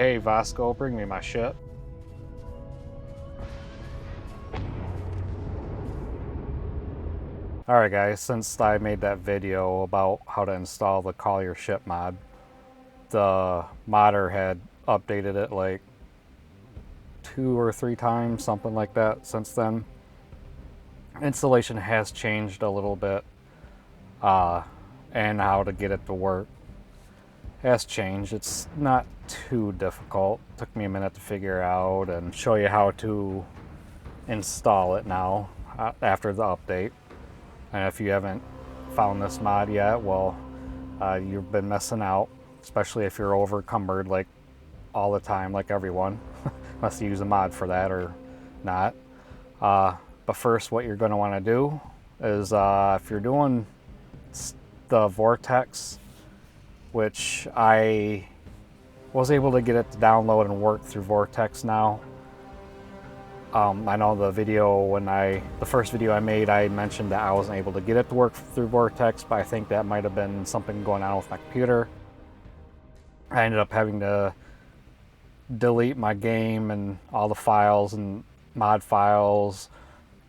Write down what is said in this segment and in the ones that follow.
Hey Vasco, bring me my ship. Alright guys, since I made that video about how to install the Call Your Ship mod, the modder had updated it like 2 or 3 times, something like that since then. Installation has changed a little bit, and how to get it to work has changed. It's not too difficult. It took me a minute to figure out and show you how to install it now after the update. And if you haven't found this mod yet, well, you've been missing out, especially if you're overcumbered like all the time, like everyone, unless you use a mod for that or not. But first, what you're going to want to do is if you're doing the Vortex, which I was able to get it to download and work through Vortex now. I know the video the first video I made, I mentioned that I wasn't able to get it to work through Vortex, but I think that might have been something going on with my computer. I ended up having to delete my game and all the files and mod files,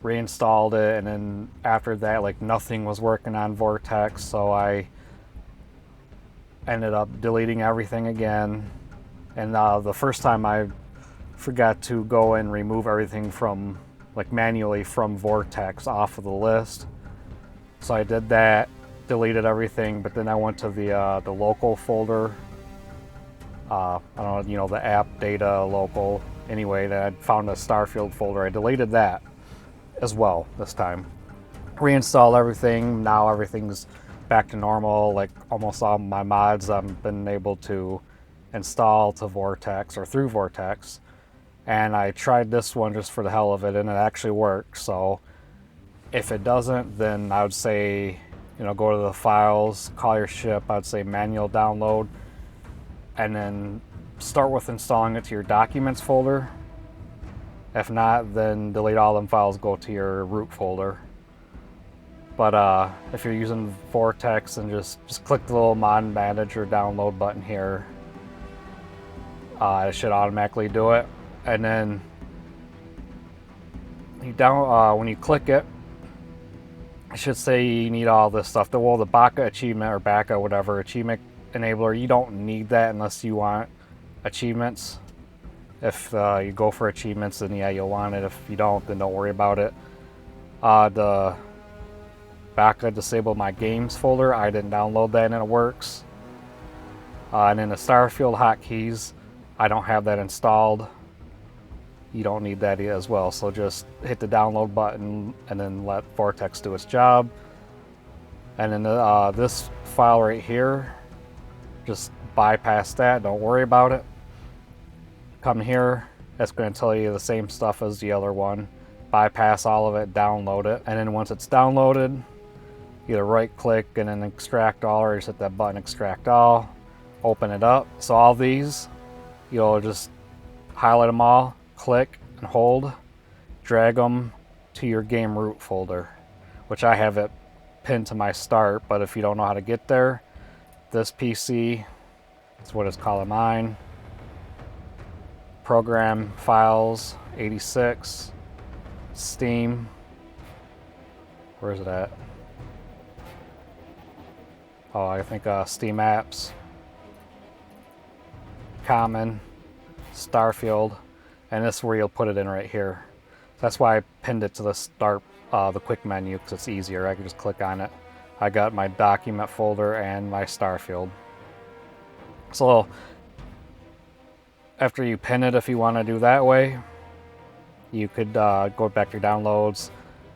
reinstalled it, and then after that, like, nothing was working on Vortex, so I ended up deleting everything again. And the first time I forgot to go and remove everything from, like, manually from Vortex off of the list. So I did that, deleted everything, but then I went to the local folder. I don't know, the app data local. Anyway, that I found a Starfield folder. I deleted that as well this time. Reinstalled everything. Now everything's back to normal. Like, almost all my mods I've been able to install to Vortex or through Vortex. And I tried this one just for the hell of it, and it actually works. So if it doesn't, then I would say, go to the files, Call Your Ship. I'd say manual download, and then start with installing it to your documents folder. If not, then delete all them files, go to your root folder. But if you're using Vortex, and just click the little mod manager download button here. It should automatically do it. And then when you click it, it should say you need all this stuff. The BACA achievement, or BACA, whatever, achievement enabler, you don't need that unless you want achievements. If you go for achievements, then yeah, you'll want it. If you don't, then don't worry about it. The BACA disable my games folder, I didn't download that, and it works. And then the Starfield hotkeys, I don't have that installed. You don't need that as well, so just hit the download button and then let Vortex do its job. And then this file right here, just bypass that, don't worry about it. Come here, that's going to tell you the same stuff as the other one. Bypass all of it, download it, and then once it's downloaded, either right click and then extract all, or just hit that button, extract all, open it up. So all these, you'll just highlight them all, click and hold, drag them to your game root folder, which I have it pinned to my start. But if you don't know how to get there, this PC, that's what it's calling mine, program files 86, Steam, where is it at? Oh, I think Steam apps, common, Starfield, and this is where you'll put it in right here. That's why I pinned it to the start, the quick menu, because it's easier. I can just click on it. I got my document folder and my Starfield. So after you pin it, if you want to do that way, you could go back to your downloads,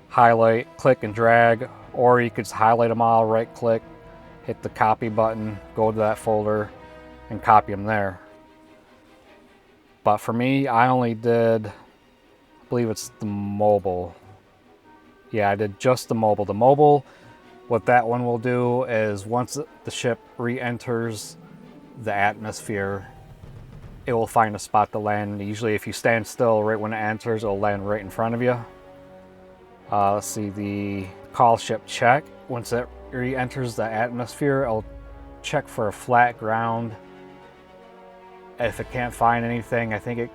highlight, click and drag, or you could just highlight them all, right click, hit the copy button, go to that folder and copy them there. But for me, I only did, I believe it's the mobile. Yeah, I did just the mobile. The mobile, what that one will do is once the ship re-enters the atmosphere, it will find a spot to land. Usually if you stand still right when it enters, it'll land right in front of you. Let's see, the call ship check. Once it re-enters the atmosphere, it'll check for a flat ground If it can't find anything, I think it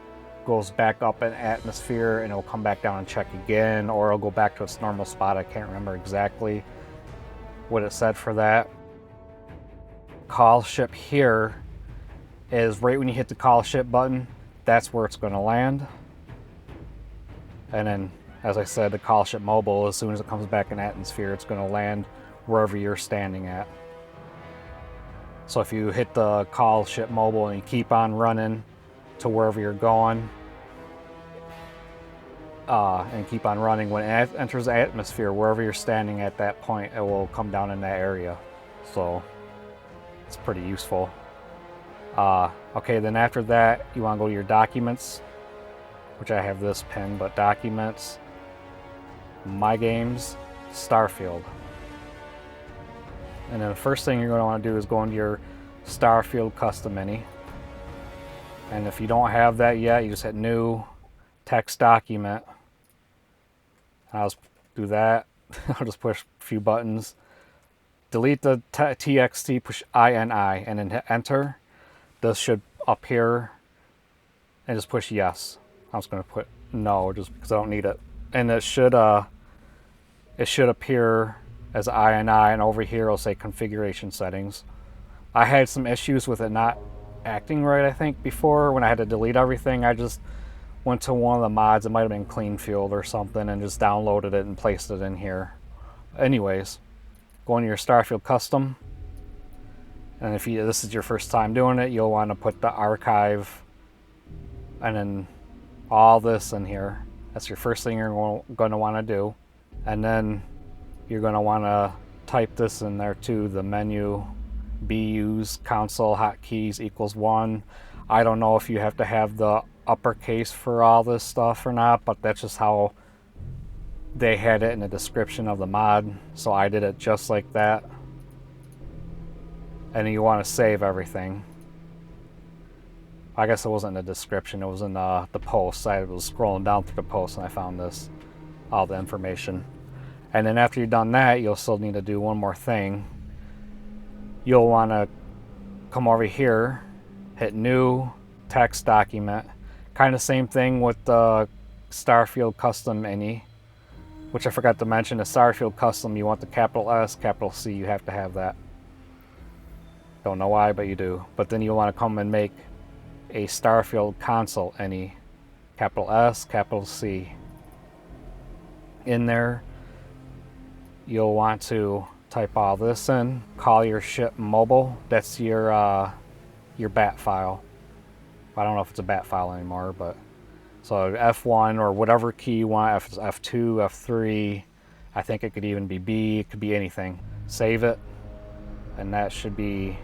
goes back up in atmosphere and it'll come back down and check again, or it'll go back to its normal spot. I can't remember exactly what it said for that. Call ship here is right when you hit the call ship button, that's where it's going to land. And then, as I said, the call ship mobile, as soon as it comes back in atmosphere, it's going to land wherever you're standing at. So if you hit the call ship mobile and you keep on running to wherever you're going, and keep on running, when it enters the atmosphere, wherever you're standing at that point, it will come down in that area. So it's pretty useful. Okay, then after that, you want to go to your documents, which I have this pinned, but documents, my games, Starfield. And then the first thing you're going to want to do is go into your Starfield custom mini. And if you don't have that yet, you just hit new, text document. I'll just do that. I'll just push a few buttons. Delete the TXT, push INI, and then hit enter. This should appear, and just push yes. I'm just going to put no just because I don't need it. And it should appear as INI, and over here it'll say configuration settings. I had some issues with it not acting right, I think, before when I had to delete everything. I just went to one of the mods, it might have been Cleanfield or something, and just downloaded it and placed it in here. Anyways, go into your Starfield custom, and if this is your first time doing it, you'll want to put the archive and then all this in here. That's your first thing you're going to want to do. And then you're going to want to type this in there too, the menu BUs console hotkeys equals 1. I don't know if you have to have the uppercase for all this stuff or not, but that's just how they had it in the description of the mod, so I did it just like that. And then you want to save everything. I guess it wasn't in the description, it was in the post. I was scrolling down through the post and I found this, all the information. And then after you've done that, you'll still need to do one more thing. You'll want to come over here, hit new, text document. Kind of same thing with the Starfield custom mini, which I forgot to mention. The Starfield custom, you want the capital S, capital C, you have to have that. Don't know why, but you do. But then you want to come and make a Starfield console any, capital S, capital C. In there, you'll want to type all this in, call your ship mobile. That's your bat file. I don't know if it's a bat file anymore, but so F1 or whatever key you want, F2, F3, I think it could even be B, it could be anything. Save it, and that should be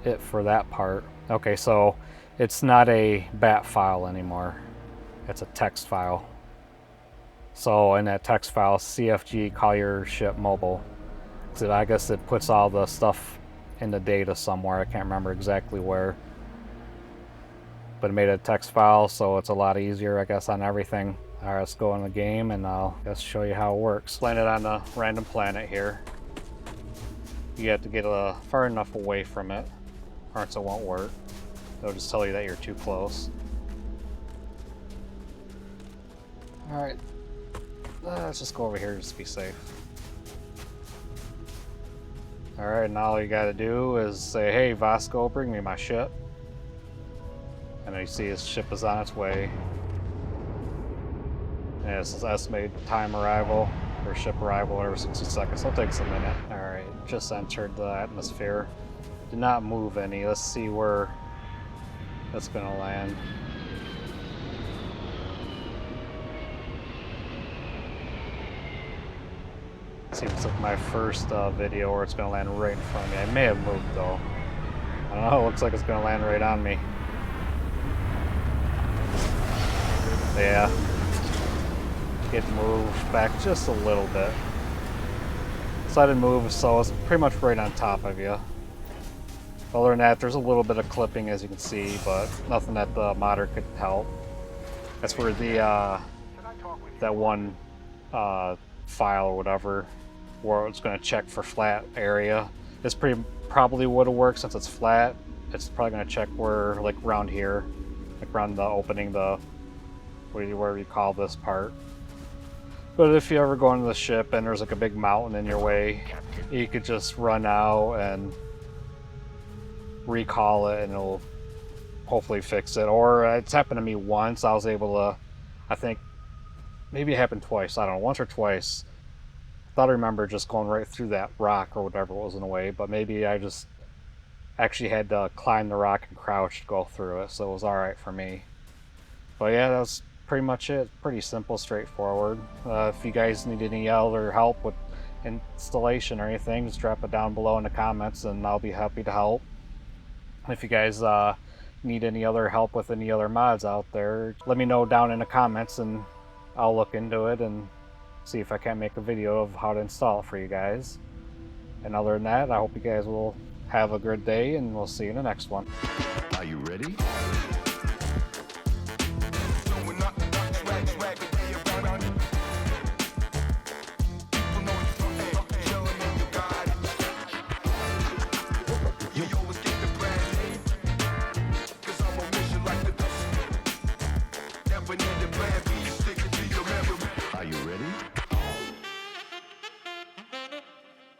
it for that part. Okay, so it's not a bat file anymore, it's a text file. So in that text file, CFG, call your ship mobile. So I guess it puts all the stuff in the data somewhere, I can't remember exactly where. But it made a text file, so it's a lot easier, I guess, on everything. All right, let's go in the game and I'll just show you how it works. Land it on a random planet here. You have to get far enough away from it, or else it won't work. It'll just tell you that you're too close. All right, let's just go over here just to be safe. All right, and all you gotta do is say, hey, Vasco, bring me my ship. And then you see his ship is on its way. And it's estimated time arrival, or ship arrival, whatever, 60 seconds. It'll take us a minute. Alright, just entered the atmosphere. Did not move any. Let's see where that's gonna land. Seems like my first video where it's gonna land right in front of me. I may have moved though. I don't know, it looks like it's gonna land right on me. Yeah, it moved back just a little bit. So I didn't move, so it's pretty much right on top of you. Other than that, there's a little bit of clipping, as you can see, but nothing that the modder could help. That's where the that one file or whatever, where it's going to check for flat area. This probably would have worked since it's flat, it's probably going to check where, like around here, like around the opening, the whatever you call this part. But if you ever go into the ship and there's like a big mountain in your way, you could just run out and recall it and it'll hopefully fix it. Or it's happened to me once. I was able to, I think maybe it happened twice, I don't know, once or twice. I thought I remember just going right through that rock or whatever was in the way, but maybe I just actually had to climb the rock and crouch to go through it, so it was alright for me. But yeah, that was pretty much it. Pretty simple, straightforward. If you guys need any other help with installation or anything, just drop it down below in the comments and I'll be happy to help. If you guys need any other help with any other mods out there, let me know down in the comments and I'll look into it and see if I can't make a video of how to install it for you guys. And other than that, I hope you guys will have a good day and we'll see you in the next one. Are you ready? Are you ready?